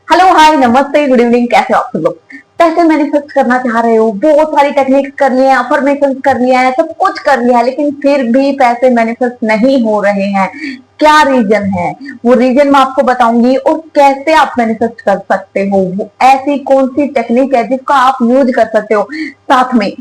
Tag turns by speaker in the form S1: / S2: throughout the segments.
S1: Hello hi नमस्ते good evening, कैसे हो आप सब लोग। पैसे मैनिफेस्ट करना चाह रहे हो, बहुत सारी टेक्निक्स कर लिए हैं, अफर्मेशन कर लिया है, सब कुछ कर लिया है, लेकिन फिर भी पैसे मैनिफेस्ट नहीं हो रहे हैं। क्या रीजन है? वो रीजन मैं आपको बताऊंगी और कैसे आप मैनिफेस्ट कर सकते हो। वो ऐसी कौन सी टेक्निक है जिसका आप यूज कर सकते हो। साथ में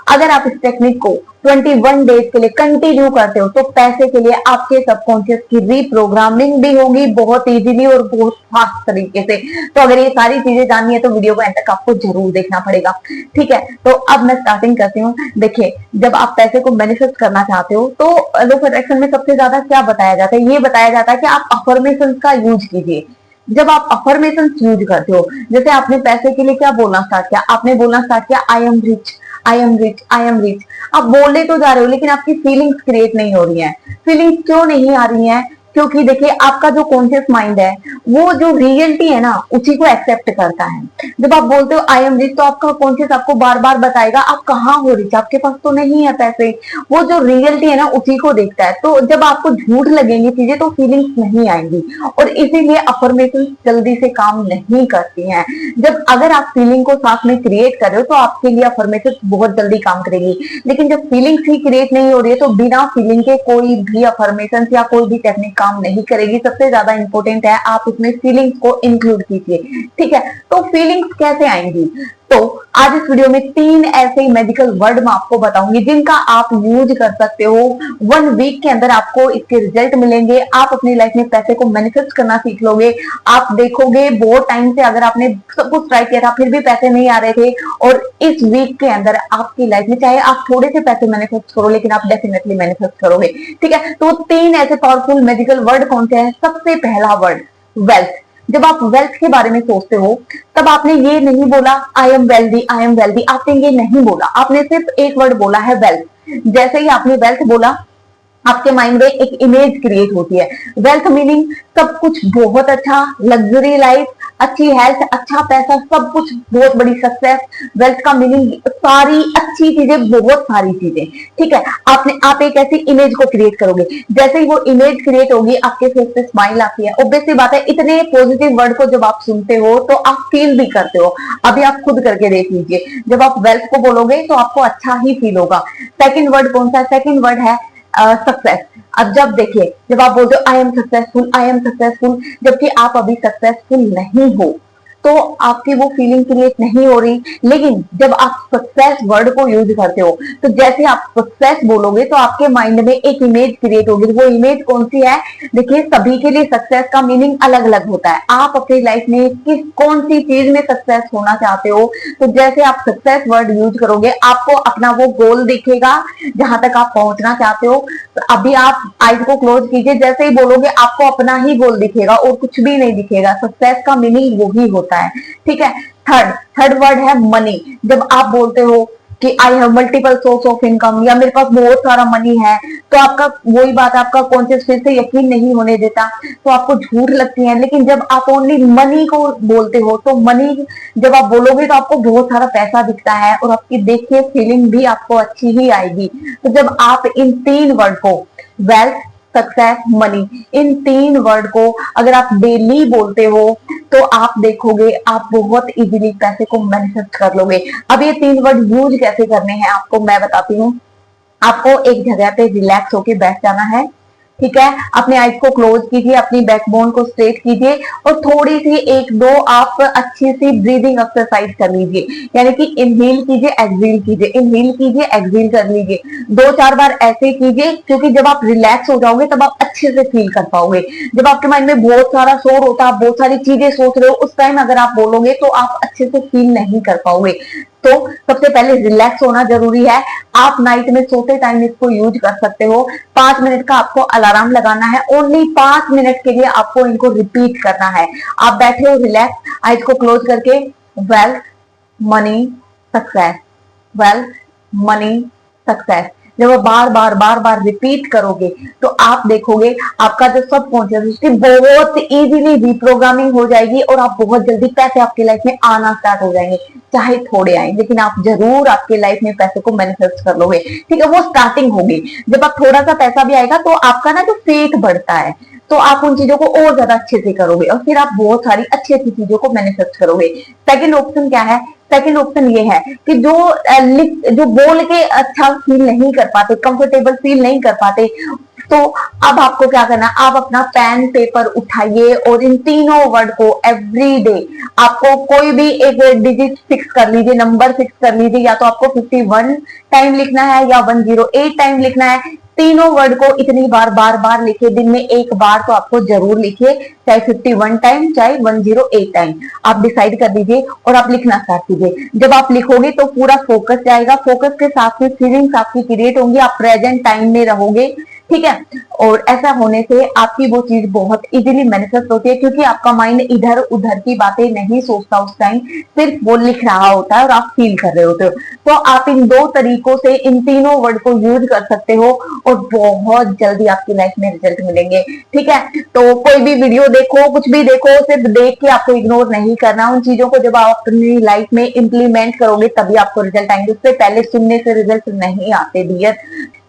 S1: अगर आप इस टेक्निक को 21 डेज के लिए कंटिन्यू करते हो तो पैसे के लिए आपके सबकॉन्शियस की रीप्रोग्रामिंग भी होगी बहुत इजीली और बहुत फास्ट तरीके से। तो अगर ये सारी चीजें जाननी है तो वीडियो को एंड तक आपको जरूर देखना पड़ेगा। ठीक है, तो अब मैं स्टार्टिंग करती हूँ। देखिए, जब आप पैसे को मैनिफेस्ट करना चाहते हो तो लॉ ऑफ अट्रैक्शन में सबसे ज्यादा क्या बताया जाता है? ये बताया जाता है कि आप अफर्मेशन का यूज कीजिए। जब आप अफर्मेशन यूज करते हो, जैसे आपने पैसे के लिए क्या बोलना स्टार्ट किया, आपने बोलना स्टार्ट किया I am rich, I am rich, I am rich. आप बोले तो जा रहे हो लेकिन आपकी फीलिंग्स क्रिएट नहीं हो रही है। फीलिंग्स क्यों नहीं आ रही है? क्योंकि देखिए, आपका जो कॉन्शियस माइंड है वो जो रियलिटी है ना उसी को एक्सेप्ट करता है। जब आप बोलते हो आई एम रिच तो आपका कॉन्शियस आपको बार बार बताएगा आप कहाँ हो रिच, आपके पास तो नहीं है पैसे। वो जो रियलिटी है ना उसी को देखता है। तो जब आपको झूठ लगेंगी चीजें तो फीलिंग्स नहीं आएंगी और इसीलिए अफर्मेशन जल्दी से काम नहीं करती हैं। जब अगर आप फीलिंग को साथ में क्रिएट कर रहे हो तो आपके लिए अफर्मेशन बहुत जल्दी काम करेगी। लेकिन जब फीलिंग्स ही क्रिएट नहीं हो रही है तो बिना फीलिंग के कोई भी अफर्मेशन या कोई भी टेक्निक काम नहीं करेगी। सबसे ज्यादा इंपॉर्टेंट है आप उसमें फीलिंग्स को इंक्लूड कीजिए। ठीक है, तो फीलिंग्स कैसे आएंगी? तो आज इस वीडियो में 3 ऐसे मेडिकल वर्ड मैं आपको बताऊंगी जिनका आप यूज कर सकते हो। 1 वीक के अंदर आपको इसके रिजल्ट मिलेंगे। आप अपनी लाइफ में पैसे को मैनिफेस्ट करना सीख लोगे। आप देखोगे बहुत टाइम से अगर आपने सब कुछ ट्राई किया था फिर भी पैसे नहीं आ रहे थे, और इस वीक के अंदर आपकी लाइफ में चाहे आप थोड़े से पैसे मैनिफेस्ट करो लेकिन आप डेफिनेटली मैनिफेस्ट करोगे। ठीक है, तो 3 ऐसे पावरफुल मेडिकल वर्ड कौन से हैं? सबसे पहला वर्ड वेल्थ। जब आप वेल्थ के बारे में सोचते हो तब आपने ये नहीं बोला I am wealthy, I am wealthy, आपने ये नहीं बोला, आपने सिर्फ एक वर्ड बोला है वेल्थ। जैसे ही आपने वेल्थ बोला आपके माइंड में एक इमेज क्रिएट होती है। वेल्थ मीनिंग सब कुछ बहुत अच्छा, लग्जरी लाइफ, अच्छी हेल्थ, अच्छा पैसा, सब कुछ, बहुत बड़ी सक्सेस। वेल्थ का मीनिंग सारी अच्छी चीजें, बहुत सारी चीजें। ठीक है, आप एक ऐसी इमेज को क्रिएट करोगे। जैसे ही वो इमेज क्रिएट होगी आपके फेस पे स्माइल आती है। ऑब्वियस सी बात है, इतने पॉजिटिव वर्ड को जब आप सुनते हो तो आप फील भी करते हो। अभी आप खुद करके देख लीजिए, जब आप वेल्थ को बोलोगे तो आपको अच्छा ही फील होगा। सेकंड वर्ड कौन सा? सेकंड वर्ड है सक्सेस। अब जब देखिए, जब आप बोलते हो I am successful, I am successful, जबकि आप अभी सक्सेसफुल नहीं हो तो आपकी वो फीलिंग क्रिएट नहीं हो रही। लेकिन जब आप सक्सेस वर्ड को यूज करते हो तो जैसे आप सक्सेस बोलोगे तो आपके माइंड में एक इमेज क्रिएट होगी। वो इमेज कौन सी है? देखिए, सभी के लिए सक्सेस का मीनिंग अलग अलग होता है। आप अपनी लाइफ में कौन सी चीज में सक्सेस होना चाहते हो, तो जैसे आप सक्सेस वर्ड यूज करोगे आपको अपना वो गोल दिखेगा जहां तक आप पहुंचना चाहते हो। तो अभी आप आईज को क्लोज कीजिए, जैसे ही बोलोगे आपको अपना ही गोल दिखेगा और कुछ भी नहीं दिखेगा। सक्सेस का मीनिंग वो ही होता है। ठीक है, थर्ड वर्ड है मनी। जब आप बोलते हो कि I have multiple source of income या मेरे पास बहुत सारा मनी है, तो आपका वही बात, आपका कॉन्शियस फिर से यकीन नहीं होने देता, तो आपको झूठ लगती है। लेकिन जब आप ओनली मनी को बोलते हो तो मनी जब आप बोलोगे तो आपको बहुत सारा पैसा दिखता है और आपकी देखिए फीलिंग भी आपको अच्छी ही आएगी। तो जब आप इन 3 वर्ड को वेल्थ, सक्सेस, मनी, इन 3 वर्ड को अगर आप डेली बोलते हो तो आप देखोगे आप बहुत इजीली पैसे को मैनिफेस्ट कर लोगे। अब ये 3 वर्ड यूज कैसे करने हैं आपको मैं बताती हूँ। आपको एक जगह पे रिलैक्स होके बैठ जाना है। ठीक है, अपने आईज को क्लोज कीजिए, अपनी बैकबोन को स्ट्रेट कीजिए और थोड़ी सी 1-2 आप अच्छी सी ब्रीदिंग एक्सरसाइज कर लीजिए। यानी कि इनहेल कीजिए, एक्सहेल कीजिए, इनहेल कीजिए, एक्सहेल कर लीजिए। 2-4 बार ऐसे कीजिए, क्योंकि जब आप रिलैक्स हो जाओगे तब आप अच्छे से फील कर पाओगे। जब आपके माइंड में बहुत सारा शोर होता है, आप बहुत सारी चीजें सोच रहे हो, उस टाइम अगर आप बोलोगे तो आप अच्छे से फील नहीं कर पाओगे। तो सबसे पहले रिलैक्स होना जरूरी है। आप नाइट में सोते टाइम इसको यूज कर सकते हो। 5 मिनट का आपको अलार्म लगाना है। ओनली 5 मिनट के लिए आपको इनको रिपीट करना है। आप बैठे हो रिलैक्स, आइज को क्लोज करके, wealth, money, success, wealth, money, success. जब आप बार बार रिपीट करोगे तो आप देखोगे आपका जो सबकॉन्शियस उसकी बहुत इजीली रिप्रोग्रामिंग हो जाएगी और आप बहुत जल्दी पैसे आपकी लाइफ में आना स्टार्ट हो जाएंगे। चाहे थोड़े आए लेकिन आप जरूर आपके लाइफ में पैसे को मैनिफेस्ट कर लोगे। ठीक है, वो स्टार्टिंग होगी। जब आप थोड़ा सा पैसा भी आएगा तो आपका ना जो फेथ बढ़ता है, तो आप उन चीजों को और ज्यादा अच्छे से करोगे और फिर आप बहुत सारी अच्छी अच्छी चीजों को मैनिफेस्ट करोगे। सेकंड ऑप्शन क्या है? सेकंड ऑप्शन ये है कि जो बोल के अच्छा फील नहीं कर पाते, कंफर्टेबल फील नहीं कर पाते, तो अब आपको क्या करना, आप अपना पेन पेपर उठाइए और इन तीनों वर्ड को एवरी डे आपको कोई भी एक डिजिट फिक्स कर लीजिए, नंबर फिक्स कर लीजिए, या तो आपको 51 टाइम लिखना है या 108 टाइम लिखना है। तीनों वर्ड को इतनी बार बार बार लिखिए, दिन में एक बार तो आपको जरूर लिखिए, चाहे 51 टाइम चाहे 108 टाइम, आप डिसाइड कर दीजिए और आप लिखना स्टार्ट कीजिए। जब आप लिखोगे तो पूरा फोकस जाएगा, फोकस के साथ में फीलिंग्स आपकी क्रिएट होंगी, आप प्रेजेंट टाइम में रहोगे, ठीक है। और ऐसा होने से आपकी वो चीज बहुत इजीली मैनिफेस्ट होती है, क्योंकि आपका माइंड इधर उधर की बातें नहीं सोचता उस टाइम, सिर्फ वो लिख रहा होता है और आप फील कर रहे होते हो। तो आप इन दो तरीकों से इन तीनों वर्ड को यूज कर सकते हो और बहुत जल्दी आपकी लाइफ में रिजल्ट मिलेंगे, ठीक है। तो कोई भी वीडियो देखो, कुछ भी देखो, सिर्फ देख के आपको इग्नोर नहीं करना, उन चीजों को जब आप अपनी लाइफ में इंप्लीमेंट करोगे तभी आपको रिजल्ट आएंगे, उससे पहले सुनने से रिजल्ट नहीं आते डियर।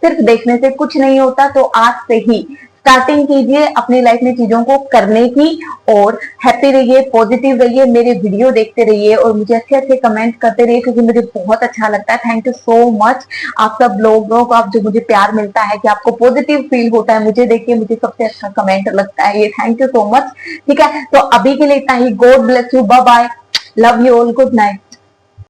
S1: सिर्फ देखने से कुछ नहीं होता, तो आज से ही स्टार्टिंग कीजिए अपनी लाइफ में चीजों को करने की और हैप्पी रहिए, पॉजिटिव रहिए, मेरे वीडियो देखते रहिए और मुझे अच्छे अच्छे कमेंट करते रहिए, क्योंकि मुझे बहुत अच्छा लगता है। थैंक यू सो मच आप सब लोगों को, आप जो मुझे प्यार मिलता है कि आपको पॉजिटिव फील होता है, मुझे देख के मुझे सबसे अच्छा कमेंट लगता है ये। थैंक यू सो मच, ठीक है। तो अभी के लिए इतना ही। God bless you, bye bye, love you all, good night.